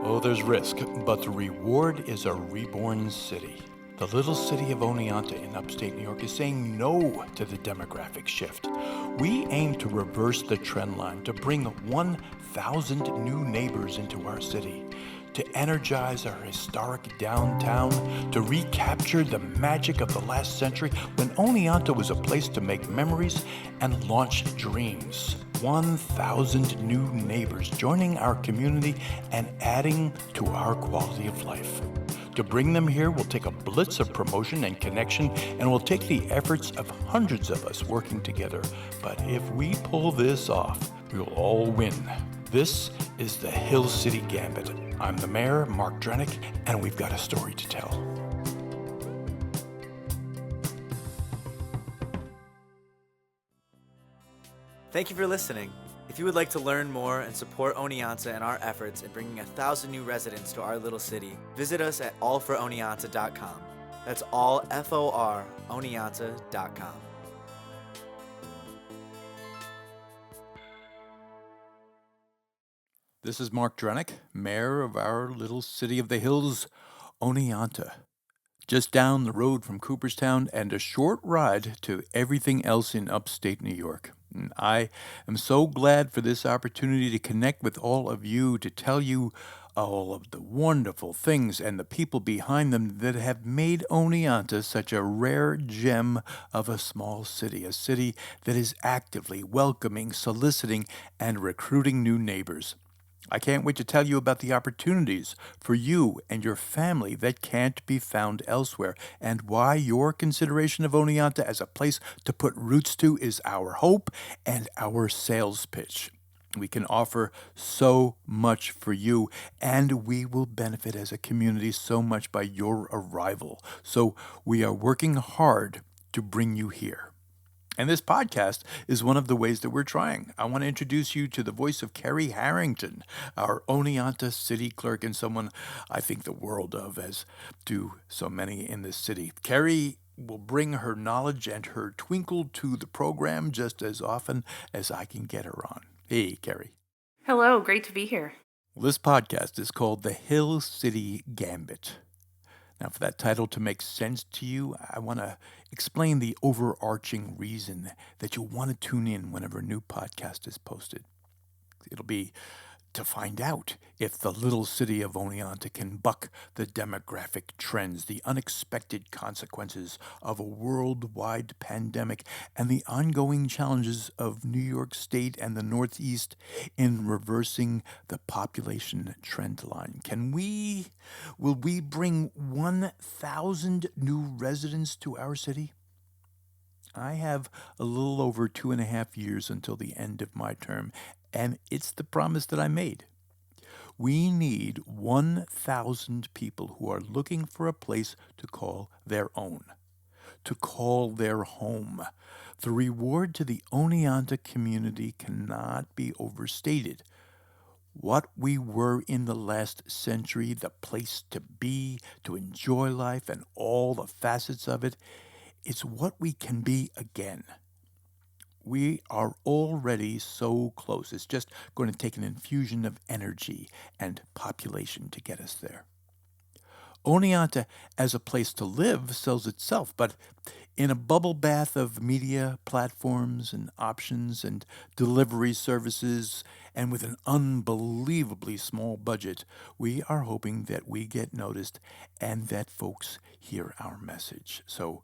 Oh, there's risk, but the reward is a reborn city. The little city of Oneonta in upstate New York is saying no to the demographic shift. We aim to reverse the trend line, to bring 1,000 new neighbors into our city, to energize our historic downtown, to recapture the magic of the last century when Oneonta was a place to make memories and launch dreams. 1,000 new neighbors joining our community and adding to our quality of life. To bring them here, we'll take a blitz of promotion and connection, and we'll take the efforts of hundreds of us working together. But if we pull this off, we'll all win. This is the Hill City Gambit. I'm the Mayor, Mark Drnek, and we've got a story to tell. Thank you for listening. If you would like to learn more and support Oneonta and our efforts in bringing 1,000 new residents to our little city, visit us at allforoneonta.com. That's all F-O-R, Oneonta.com. This is Mark Drnek, Mayor of our little city of the hills, Oneonta. Just down the road from Cooperstown and a short ride to everything else in upstate New York. And I am so glad for this opportunity to connect with all of you, to tell you all of the wonderful things and the people behind them that have made Oneonta such a rare gem of a small city, a city that is actively welcoming, soliciting, and recruiting new neighbors. I can't wait to tell you about the opportunities for you and your family that can't be found elsewhere, and why your consideration of Oneonta as a place to put roots to is our hope and our sales pitch. We can offer so much for you, and we will benefit as a community so much by your arrival. So we are working hard to bring you here. And this podcast is one of the ways that we're trying. I want to introduce you to the voice of Kerry Harrington, our Oneonta city clerk, and someone I think the world of, as do so many in this city. Kerry will bring her knowledge and her twinkle to the program just as often as I can get her on. Hey, Kerry. Hello, great to be here. This podcast is called the Hill City Gambit. Now, for that title to make sense to you, I want to explain the overarching reason that you'll want to tune in whenever a new podcast is posted. It'll be to find out if the little city of Oneonta can buck the demographic trends, the unexpected consequences of a worldwide pandemic, and the ongoing challenges of New York State and the Northeast in reversing the population trend line. Will we bring 1,000 new residents to our city? I have a little over 2.5 years until the end of my term, and it's the promise that I made. We need 1,000 people who are looking for a place to call their own, to call their home. The reward to the Oneonta community cannot be overstated. What we were in the last century, the place to be, to enjoy life and all the facets of it, it's what we can be again. We are already so close. It's just going to take an infusion of energy and population to get us there. Oneonta as a place to live sells itself, but in a bubble bath of media platforms and options and delivery services, and with an unbelievably small budget, we are hoping that we get noticed and that folks hear our message. So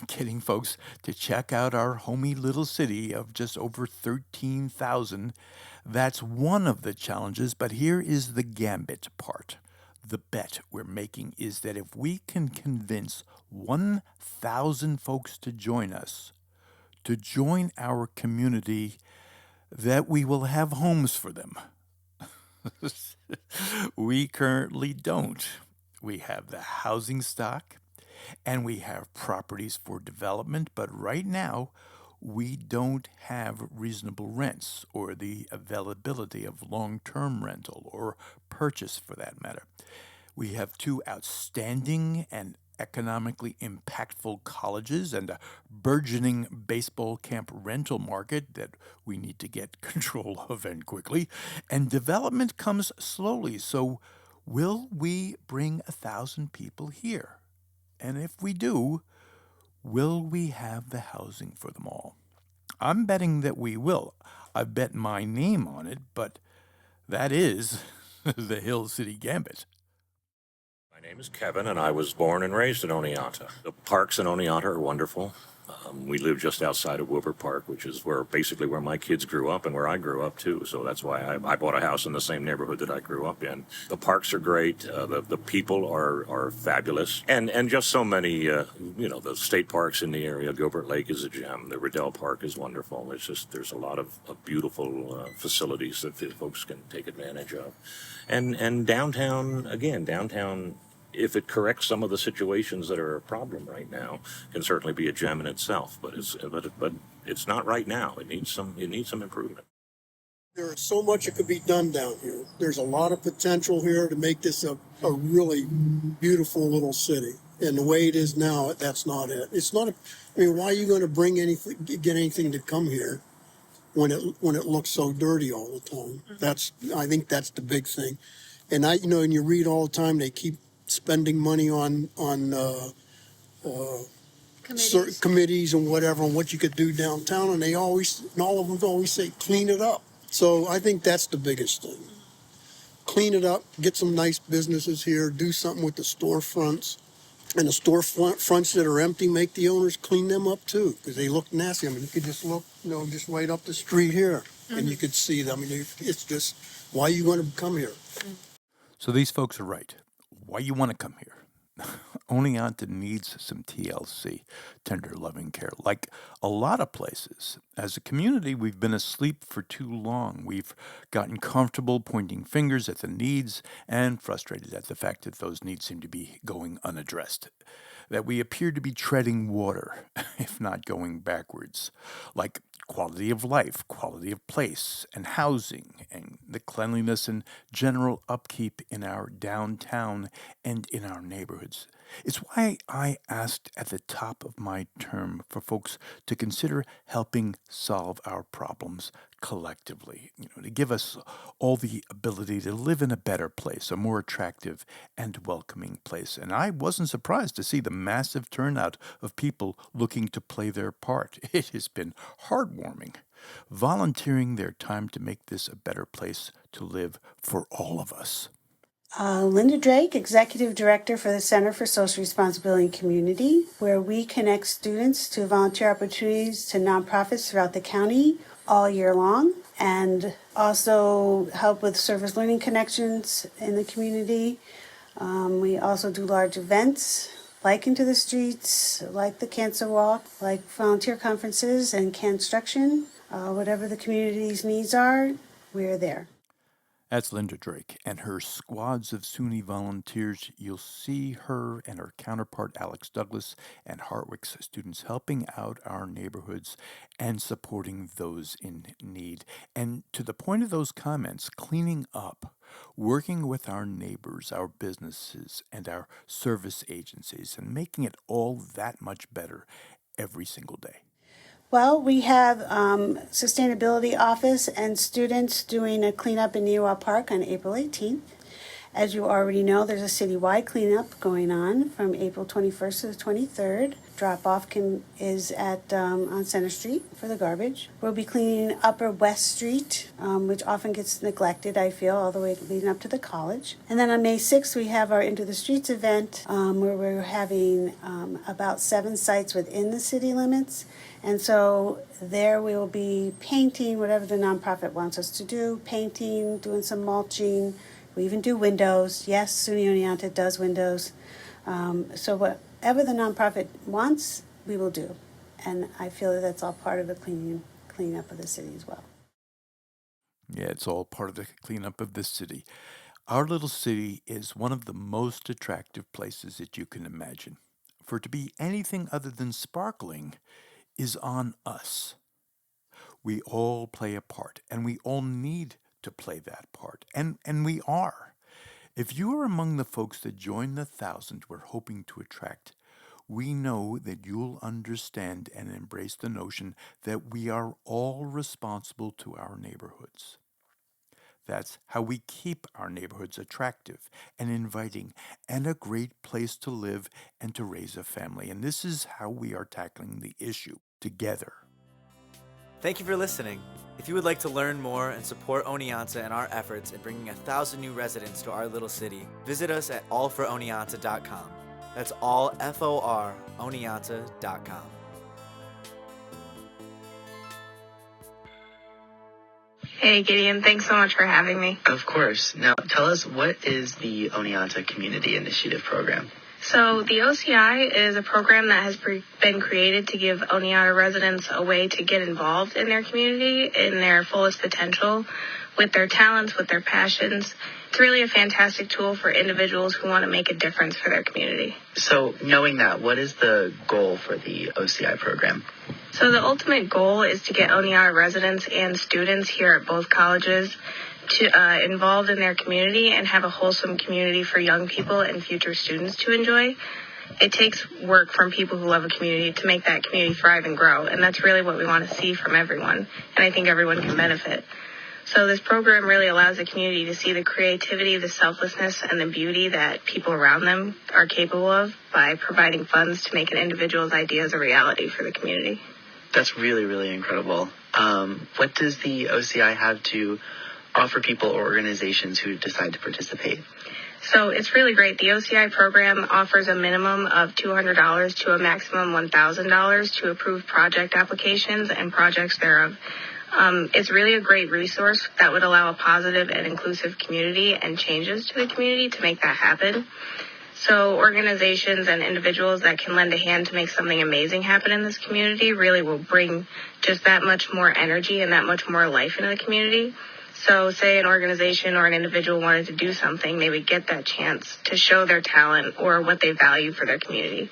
getting folks to check out our homey little city of just over 13,000, that's one of the challenges, but here is the gambit part. The bet we're making is that if we can convince 1,000 folks to join us, to join our community, that we will have homes for them. We currently don't. We have the housing stock, and we have properties for development, but right now we don't have reasonable rents or the availability of long-term rental or purchase for that matter. We have two outstanding and economically impactful colleges and a burgeoning baseball camp rental market that we need to get control of and quickly. And development comes slowly. So, will we bring 1,000 people here? And if we do, will we have the housing for them all? I'm betting that we will. I've bet my name on it, but that is the Hill City Gambit. My name is Kevin, and I was born and raised in Oneonta. The parks in Oneonta are wonderful. We live just outside of Wilbur Park, which is basically where my kids grew up and where I grew up too. So that's why I bought a house in the same neighborhood that I grew up in. The parks are great. The people are fabulous, and just so many. The state parks in the area. Gilbert Lake is a gem. The Riddell Park is wonderful. It's just there's a lot of beautiful facilities that folks can take advantage of, and downtown again. Downtown, if it corrects some of the situations that are a problem right now, can certainly be a gem in itself. But it's not right now. It needs some improvement. There is so much that could be done down here. There's a lot of potential here to make this a really beautiful little city. And the way it is now, that's not it. It's not. Why are you going to get anything to come here when it looks so dirty all the time? I think that's the big thing. And and you read all the time, they keep spending money on certain committees and whatever, and what you could do downtown, and all of them always say clean it up. So I think that's the biggest thing. Clean it up, get some nice businesses here, do something with the storefronts, and the storefronts that are empty, make the owners clean them up too, because they look nasty. You could just look, just right up the street here, and you could see them. It's just, why are you going to come here? So these folks are right. Why you want to come here? Oneonta needs some TLC, tender loving care. Like a lot of places, as a community, we've been asleep for too long. We've gotten comfortable pointing fingers at the needs and frustrated at the fact that those needs seem to be going unaddressed. That we appear to be treading water, if not going backwards. Like quality of life, quality of place, and housing, and the cleanliness and general upkeep in our downtown and in our neighborhoods. It's why I asked at the top of my term for folks to consider helping solve our problems collectively, to give us all the ability to live in a better place, a more attractive and welcoming place. And I wasn't surprised to see the massive turnout of people looking to play their part. It has been heartwarming, volunteering their time to make this a better place to live for all of us. Linda Drake, Executive Director for the Center for Social Responsibility and Community, where we connect students to volunteer opportunities to nonprofits throughout the county all year long, and also help with service learning connections in the community. We also do large events like Into the Streets, like the Cancer Walk, like volunteer conferences and construction. Whatever the community's needs are, we're there. That's Linda Drake and her squads of SUNY volunteers. You'll see her and her counterpart Alex Douglas and Hartwick's students helping out our neighborhoods and supporting those in need. And to the point of those comments, cleaning up, working with our neighbors, our businesses, and our service agencies, and making it all that much better every single day. Well, we have Sustainability Office and students doing a cleanup in Neowah Park on April 18th. As you already know, there's a citywide cleanup going on from April 21st to the 23rd. Drop-off is on Center Street for the garbage. We'll be cleaning Upper West Street, which often gets neglected, I feel, all the way leading up to the college. And then on May 6th, we have our Into the Streets event, where we're having about 7 sites within the city limits. And so there we will be painting, whatever the nonprofit wants us to do, painting, doing some mulching. We even do windows. Yes, SUNY Oneonta does windows. So whatever the nonprofit wants, we will do. And I feel that that's all part of the cleanup of the city as well. Yeah, it's all part of the cleanup of this city. Our little city is one of the most attractive places that you can imagine. For it to be anything other than sparkling is on us. We all play a part, and we all need to play that part, and we are. If you are among the folks that join the thousands we're hoping to attract, we know that you'll understand and embrace the notion that we are all responsible to our neighborhoods. That's how we keep our neighborhoods attractive and inviting and a great place to live and to raise a family. And this is how we are tackling the issue together. Thank you for listening. If you would like to learn more and support Oneonta and our efforts in bringing 1,000 new residents to our little city, visit us at allforoneonta.com. That's all F-O-R, Oneonta.com. Hey, Gideon, thanks so much for having me. Of course. Now, tell us, what is the Oneonta Community Initiative Program? So the OCI is a program that has been created to give Oneonta residents a way to get involved in their community in their fullest potential, with their talents, with their passions. It's really a fantastic tool for individuals who want to make a difference for their community. So, knowing that, what is the goal for the OCI program? So the ultimate goal is to get Oneonta residents and students here at both colleges to involved in their community and have a wholesome community for young people and future students to enjoy. It takes work from people who love a community to make that community thrive and grow, and that's really what we want to see from everyone, and I think everyone can benefit. So this program really allows the community to see the creativity, the selflessness, and the beauty that people around them are capable of by providing funds to make an individual's ideas a reality for the community. That's really, really incredible. What does the OCI have to offer people or organizations who decide to participate? So it's really great. The OCI program offers a minimum of $200 to a maximum $1,000 to approve project applications and projects thereof. It's really a great resource that would allow a positive and inclusive community and changes to the community to make that happen. So organizations and individuals that can lend a hand to make something amazing happen in this community really will bring just that much more energy and that much more life into the community. So say an organization or an individual wanted to do something, they would get that chance to show their talent or what they value for their community.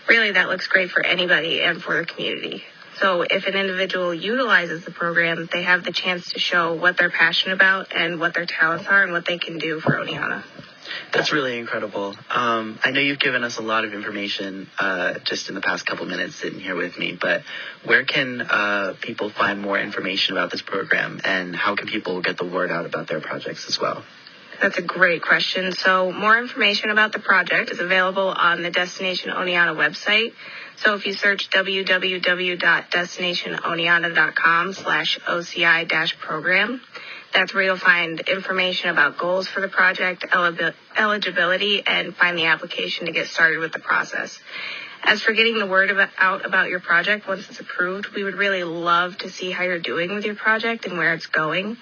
Really, that looks great for anybody and for the community. So if an individual utilizes the program, they have the chance to show what they're passionate about and what their talents are and what they can do for Oneonta. That's really incredible. I know you've given us a lot of information just in the past couple minutes sitting here with me, but where can people find more information about this program, and how can people get the word out about their projects as well? That's a great question. So more information about the project is available on the Destination Oneonta website. So if you search www.destinationoneonta.com/OCI-program, that's where you'll find information about goals for the project, eligibility, and find the application to get started with the process. As for getting the word out about your project once it's approved, we would really love to see how you're doing with your project and where it's going.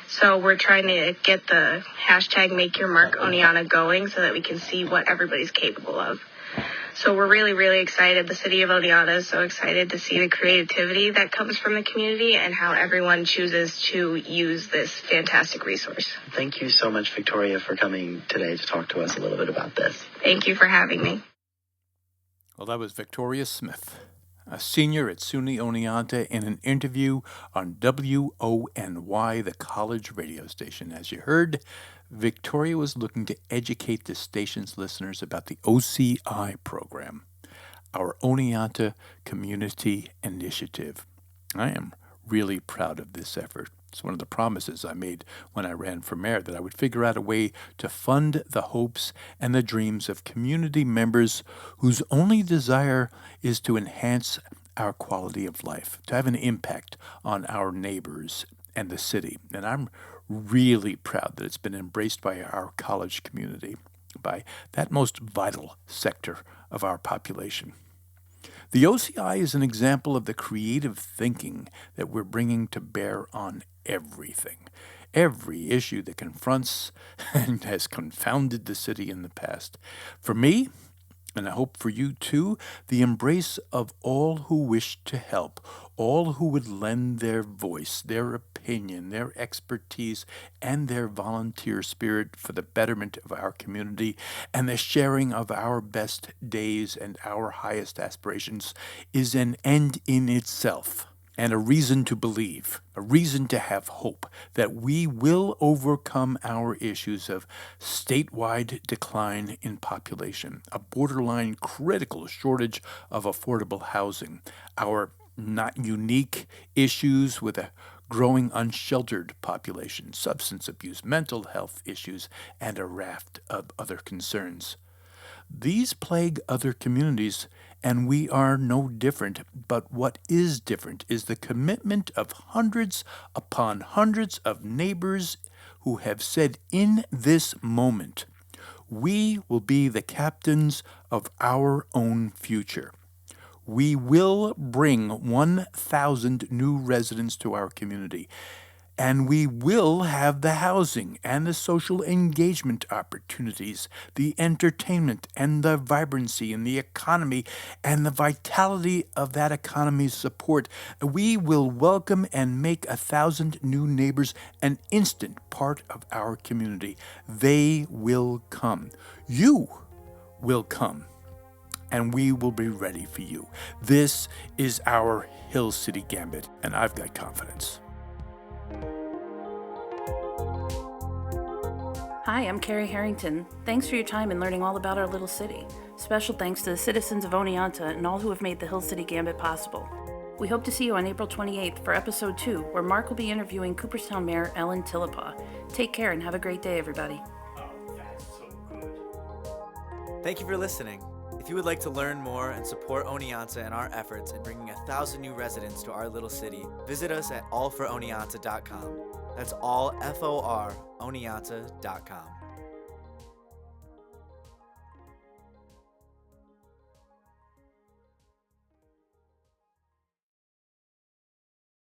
So we're trying to get the hashtag #MakeYourMarkOneonta going so that we can see what everybody's capable of. So we're really, really excited. The city of Oneonta is so excited to see the creativity that comes from the community and how everyone chooses to use this fantastic resource. Thank you so much, Victoria, for coming today to talk to us a little bit about this. Thank you for having me. Well, that was Victoria Smith, a senior at SUNY Oneonta, in an interview on WONY, the college radio station. As you heard, Victoria was looking to educate the station's listeners about the OCI program, our Oneonta Community Initiative. I am really proud of this effort. It's one of the promises I made when I ran for mayor, that I would figure out a way to fund the hopes and the dreams of community members whose only desire is to enhance our quality of life, to have an impact on our neighbors and the city. And I'm really proud that it's been embraced by our college community, by that most vital sector of our population. The OCI is an example of the creative thinking that we're bringing to bear on everything, every issue that confronts and has confounded the city in the past. For me, and I hope for you too, the embrace of all who wish to help, all who would lend their voice, their opinion, their expertise, and their volunteer spirit for the betterment of our community and the sharing of our best days and our highest aspirations, is an end in itself. and a reason to believe, a reason to have hope that we will overcome our issues of statewide decline in population, a borderline critical shortage of affordable housing, our not unique issues with a growing unsheltered population, substance abuse, mental health issues, and a raft of other concerns. These plague other communities, and we are no different. But what is different is the commitment of hundreds upon hundreds of neighbors who have said in this moment, we will be the captains of our own future. We will bring 1,000 new residents to our community, and we will have the housing and the social engagement opportunities, the entertainment and the vibrancy and the economy and the vitality of that economy's support. We will welcome and make 1,000 new neighbors an instant part of our community. They will come. You will come. And we will be ready for you. This is our Hill City Gambit, and I've got confidence. Hi, I'm Carrie Harrington. Thanks for your time in learning all about our little city. Special thanks to the citizens of Oneonta and all who have made the Hill City Gambit possible. We hope to see you on April 28th for Episode 2, where Mark will be interviewing Cooperstown Mayor Ellen Tillepaugh. Take care and have a great day, everybody. Oh, that's so good. Thank you for listening. If you would like to learn more and support Oneonta and our efforts in bringing 1,000 new residents to our little city, visit us at allforoneonta.com. That's all F-O-R, Oneonta.com.